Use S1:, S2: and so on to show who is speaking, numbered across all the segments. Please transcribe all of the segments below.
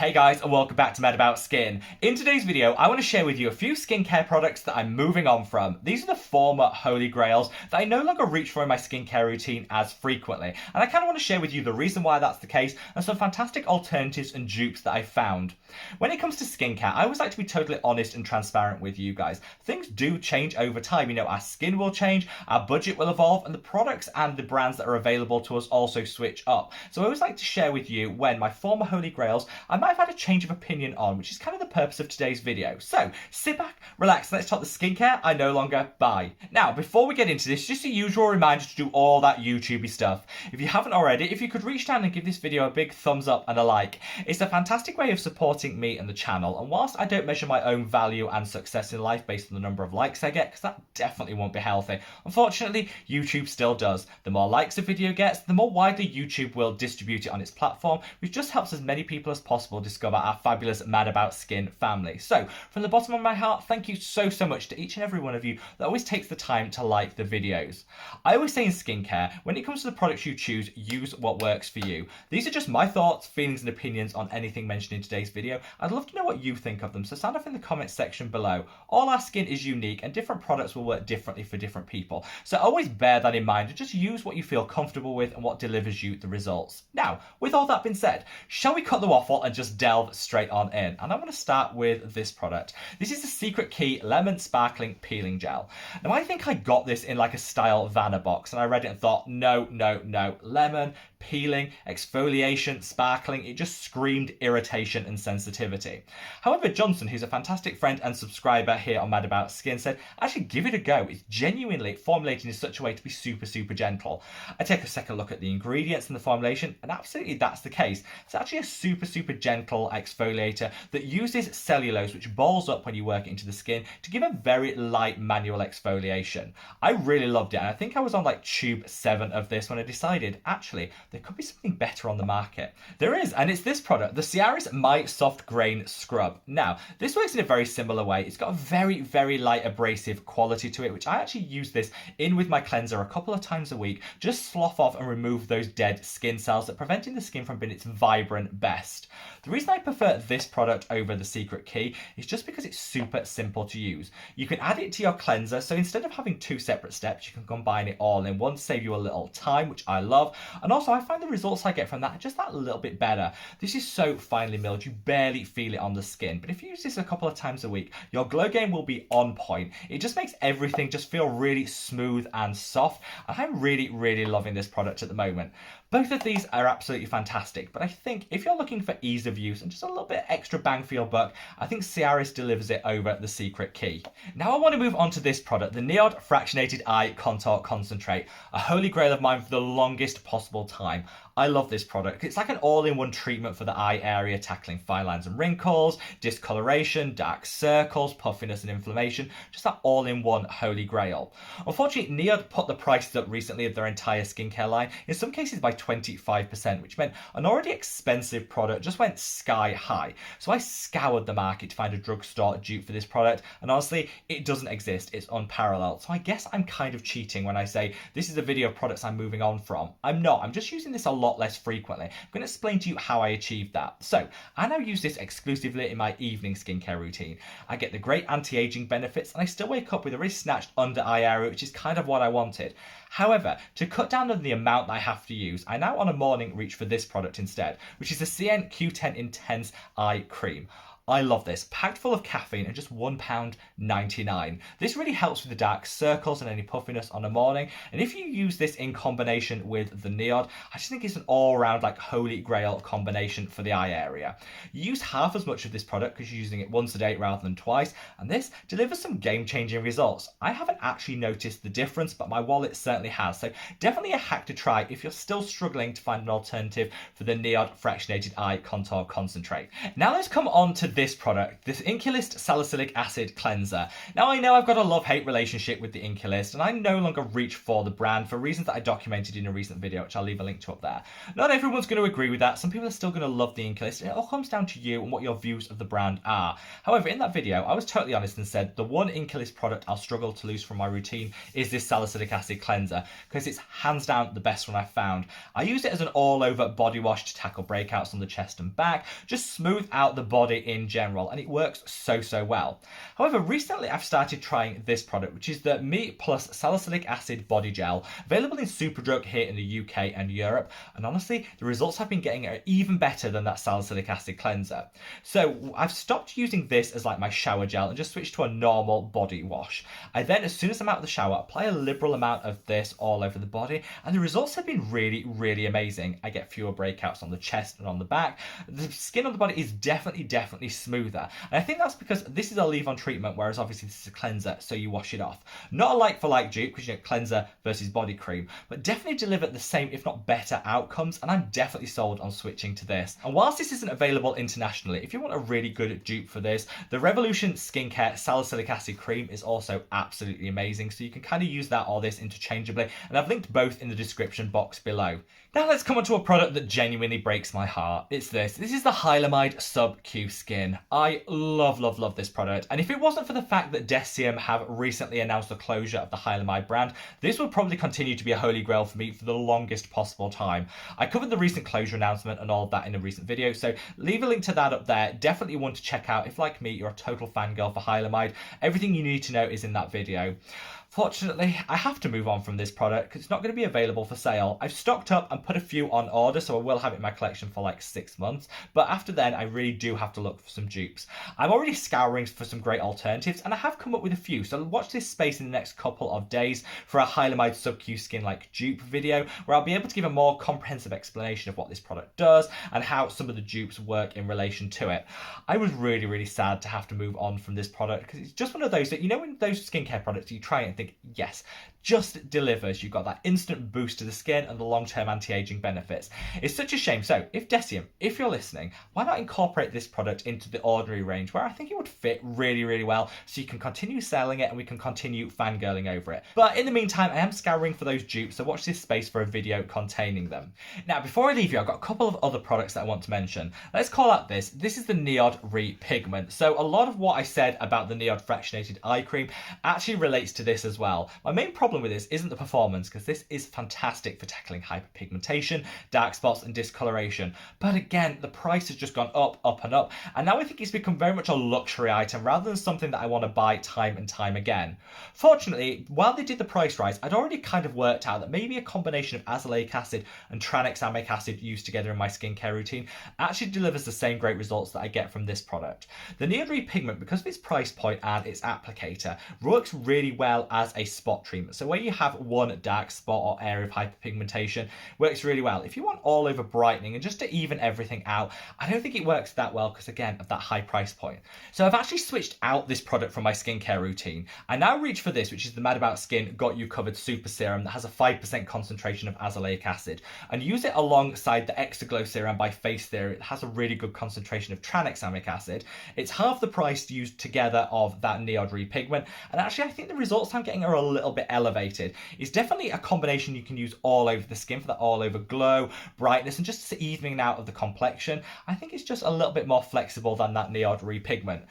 S1: Hey guys, and welcome back to Med About Skin. In today's video, I want to share with you a few skincare products that I'm moving on from. These are the former holy grails that I no longer reach for in my skincare routine as frequently. And I kind of want to share with you the reason why that's the case and some fantastic alternatives and dupes that I found. When it comes to skincare, I always like to be totally honest and transparent with you guys. Things do change over time. You know, our skin will change, our budget will evolve, and the products and the brands that are available to us also switch up. So I always like to share with you when my former holy grails, I might have had a change of opinion on, which is kind of the purpose of today's video. So sit back, relax, and let's talk the skincare I no longer buy. Now, before we get into this, just a usual reminder to do all that YouTubey stuff. If you haven't already, if you could reach down and give this video a big thumbs up and a like. It's a fantastic way of supporting me and the channel, and whilst I don't measure my own value and success in life based on the number of likes I get, because that definitely won't be healthy, unfortunately, YouTube still does. The more likes a video gets, the more widely YouTube will distribute it on its platform, which just helps as many people as possible discover our fabulous Mad About Skin family. So, from the bottom of my heart, thank you so much to each and every one of you that always takes the time to like the videos. I always say in skincare, when it comes to the products you choose, use what works for you. These are just my thoughts, feelings and opinions on anything mentioned in today's video. I'd love to know what you think of them, so sound off in the comments section below. All our skin is unique and different products will work differently for different people. So always bear that in mind and just use what you feel comfortable with and what delivers you the results. Now, with all that being said, shall we cut the waffle and just delve straight on in? And I'm going to start with this product. This is the Secret Key Lemon Sparkling Peeling Gel. Now I think I got this in like a style Vanna box and I read it and thought, no, lemon, peeling, exfoliation, sparkling, it just screamed irritation and sensitivity. However, Johnson, who's a fantastic friend and subscriber here on Mad About Skin, said, actually give it a go. It's genuinely formulated in such a way to be super gentle. I take a second look at the ingredients and the formulation, and absolutely that's the case. It's actually a super gentle exfoliator that uses cellulose, which balls up when you work it into the skin to give a very light manual exfoliation. I really loved it, and I think I was on like tube 7 of this when I decided, actually, there could be something better on the market. There is, and it's this product, the Cialis My Soft Grain Scrub. Now, this works in a very similar way. It's got a very light abrasive quality to it, which I actually use this in with my cleanser a couple of times a week, just slough off and remove those dead skin cells that are preventing the skin from being its vibrant best. The reason I prefer this product over the Secret Key is just because it's super simple to use. You can add it to your cleanser, so instead of having 2 separate steps, you can combine it all in one, save you a little time, which I love. And also, I find the results I get from that just that little bit better. This is so finely milled, you barely feel it on the skin. But if you use this a couple of times a week, your glow game will be on point. It just makes everything just feel really smooth and soft. And I'm really loving this product at the moment. Both of these are absolutely fantastic, but I think if you're looking for ease of use and just a little bit extra bang for your buck, I think Cialis delivers it over the Secret Key. Now I want to move on to this product, the NIOD Fractionated Eye Contour Concentrate, a holy grail of mine for the longest possible time. I love this product. It's like an all-in-one treatment for the eye area, tackling fine lines and wrinkles, discoloration, dark circles, puffiness and inflammation, just that all-in-one holy grail. Unfortunately, NIOD put the prices up recently of their entire skincare line, in some cases by 25%, which meant an already expensive product just went sky high. So I scoured the market to find a drugstore dupe for this product, and honestly, it doesn't exist. It's unparalleled. So I guess I'm kind of cheating when I say this is a video of products I'm moving on from. I'm not. I'm just using this a lot less frequently. I'm going to explain to you how I achieved that. So I now use this exclusively in my evening skincare routine. I get the great anti-aging benefits and I still wake up with a really snatched under eye area, which is kind of what I wanted. However, to cut down on the amount that I have to use, I now on a morning reach for this product instead, which is the CN Q10 Intense Eye Cream. I love this, packed full of caffeine and just £1.99. This really helps with the dark circles and any puffiness on a morning. And if you use this in combination with the NIOD, I just think it's an all-round like holy grail combination for the eye area. You use half as much of this product because you're using it once a day rather than twice, and this delivers some game-changing results. I haven't actually noticed the difference, but my wallet certainly has. So definitely a hack to try if you're still struggling to find an alternative for the NIOD Fractionated Eye Contour Concentrate. Now let's come on to this product, this inkey salicylic acid cleanser. Now I know I've got a love-hate relationship with the inkey and I no longer reach for the brand for reasons that I documented in a recent video, which I'll leave a link to up there. Not everyone's going to agree with that. Some people are still going to love the inkey. It all comes down to you and what your views of the brand are. However, in that video, I was totally honest and said the one inkey product I'll struggle to lose from my routine is this salicylic acid cleanser because it's hands down the best one I've found. I use it as an all-over body wash to tackle breakouts on the chest and back, just smooth out the body in general, and it works so well. However, recently I've started trying this product, which is the Me Plus Salicylic Acid Body Gel, available in Superdrug here in the UK and Europe, and honestly, the results I've been getting are even better than that salicylic acid cleanser. So I've stopped using this as like my shower gel and just switched to a normal body wash. I then, as soon as I'm out of the shower, apply a liberal amount of this all over the body, and the results have been really amazing. I get fewer breakouts on the chest and on the back. The skin on the body is definitely smoother, and I think that's because this is a leave-on treatment, whereas obviously this is a cleanser, so you wash it off. Not a like-for-like dupe, because you know, cleanser versus body cream, but definitely deliver the same, if not better, outcomes, and I'm definitely sold on switching to this. And whilst this isn't available internationally, if you want a really good dupe for this, the Revolution Skincare Salicylic Acid Cream is also absolutely amazing, so you can kind of use that or this interchangeably, and I've linked both in the description box below. Now let's come on to a product that genuinely breaks my heart. It's this. This is the Hylamide subq Skin. I love this product, and if it wasn't for the fact that Decium have recently announced the closure of the Hylamide brand, this would probably continue to be a holy grail for me for the longest possible time. I covered the recent closure announcement and all of that in a recent video, so leave a link to that up there. Definitely one to check out if, like me, you're a total fangirl for Hylamide. Everything you need to know is in that video. Fortunately, I have to move on from this product because it's not going to be available for sale. I've stocked up and put a few on order, so I will have it in my collection for like 6 months. But after then, I really do have to look for some dupes. I'm already scouring for some great alternatives, and I have come up with a few. So watch this space in the next couple of days for a Hylamide subq Skin like dupe video, where I'll be able to give a more comprehensive explanation of what this product does and how some of the dupes work in relation to it. I was really sad to have to move on from this product because it's just one of those that, you know, when those skincare products you try and think, yes, just delivers. You've got that instant boost to the skin and the long-term anti-aging benefits. It's such a shame. So if Decium, if you're listening, why not incorporate this product into the ordinary range where I think it would fit really well, so you can continue selling it and we can continue fangirling over it. But in the meantime, I am scouring for those dupes, so watch this space for a video containing them. Now, before I leave you, I've got a couple of other products that I want to mention. Let's call out this. This is the NIOD Pigment. So a lot of what I said about the NIOD fractionated eye cream actually relates to this as well. My main problem with this isn't the performance, because this is fantastic for tackling hyperpigmentation, dark spots and discoloration, but again, the price has just gone up and up, and now I think it's become very much a luxury item rather than something that I want to buy time and time again. Fortunately, while they did the price rise, I'd already kind of worked out that maybe a combination of azelaic acid and tranexamic acid used together in my skincare routine actually delivers the same great results that I get from this product. The NIOD Pigment, because of its price point and its applicator, works really well as a spot treatment. So where you have one dark spot or area of hyperpigmentation, works really well. If you want all over brightening and just to even everything out, I don't think it works that well because, again, of that high price point. So I've actually switched out this product from my skincare routine. I now reach for this, which is the Mad About Skin Got You Covered Super Serum that has a 5% concentration of azelaic acid, and use it alongside the Extra Glow Serum by Face Theory. It has a really good concentration of tranexamic acid. It's half the price used together of that NIOD Pigment, and actually I think the results I'm getting are a little bit elevated. It's definitely a combination you can use all over the skin for that all over glow, brightness, and just evening out of the complexion. I think it's just a little bit more flexible than that NIOD Pigment.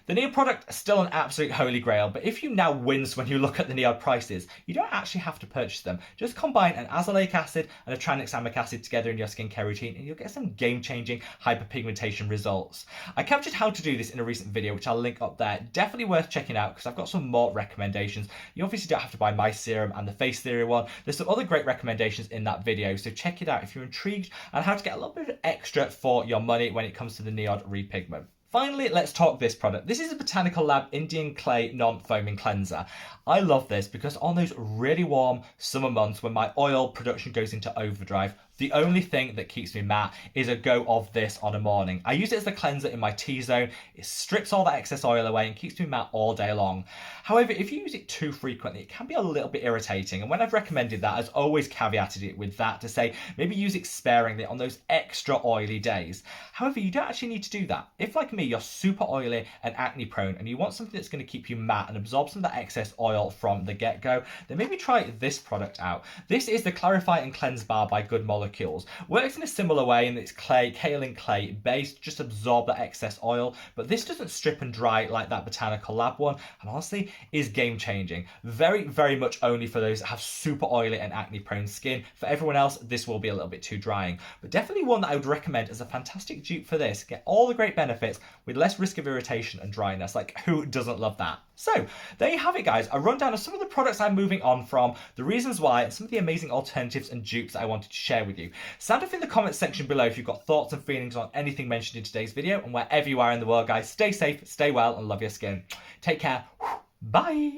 S1: The NIOD product is still an absolute holy grail, but if you now wince when you look at the NIOD prices, you don't actually have to purchase them. Just combine an azelaic acid and a tranexamic acid together in your skincare routine and you'll get some game-changing hyperpigmentation results. I captured how to do this in a recent video, which I'll link up there. Definitely worth checking out because I've got some more recommendations. You obviously don't have to buy my serum and the Face Theory one. There's some other great recommendations in that video, so check it out if you're intrigued on how to get a little bit extra for your money when it comes to the NIOD Pigment. Finally, let's talk this product. This is a Botanical Lab Indian Clay Non-Foaming Cleanser. I love this because on those really warm summer months when my oil production goes into overdrive, The only thing that keeps me matte is a go of this on a morning. I use it as a cleanser in my T-zone. It strips all that excess oil away and keeps me matte all day long. However, if you use it too frequently, it can be a little bit irritating. And when I've recommended that, I've always caveated it with that to say maybe use it sparingly on those extra oily days. However, you don't actually need to do that. If, like me, you're super oily and acne prone and you want something that's going to keep you matte and absorb some of that excess oil from the get-go, then maybe try this product out. This is the Clarify and Cleanse Bar by Good Molecules. Works in a similar way in that it's kaolin clay based, just absorb that excess oil, but this doesn't strip and dry like that Botanical Lab one, and honestly is game changing. Very, very much only for those that have super oily and acne prone skin. For everyone else, this will be a little bit too drying, but definitely one that I would recommend as a fantastic dupe for this. Get all the great benefits with less risk of irritation and dryness. Like, who doesn't love that? So there you have it, guys, a rundown of some of the products I'm moving on from, the reasons why, and some of the amazing alternatives and dupes that I wanted to share with you. Sound off in the comments section below if you've got thoughts and feelings on anything mentioned in today's video, and wherever you are in the world, guys, stay safe, stay well, and love your skin. Take care. Bye.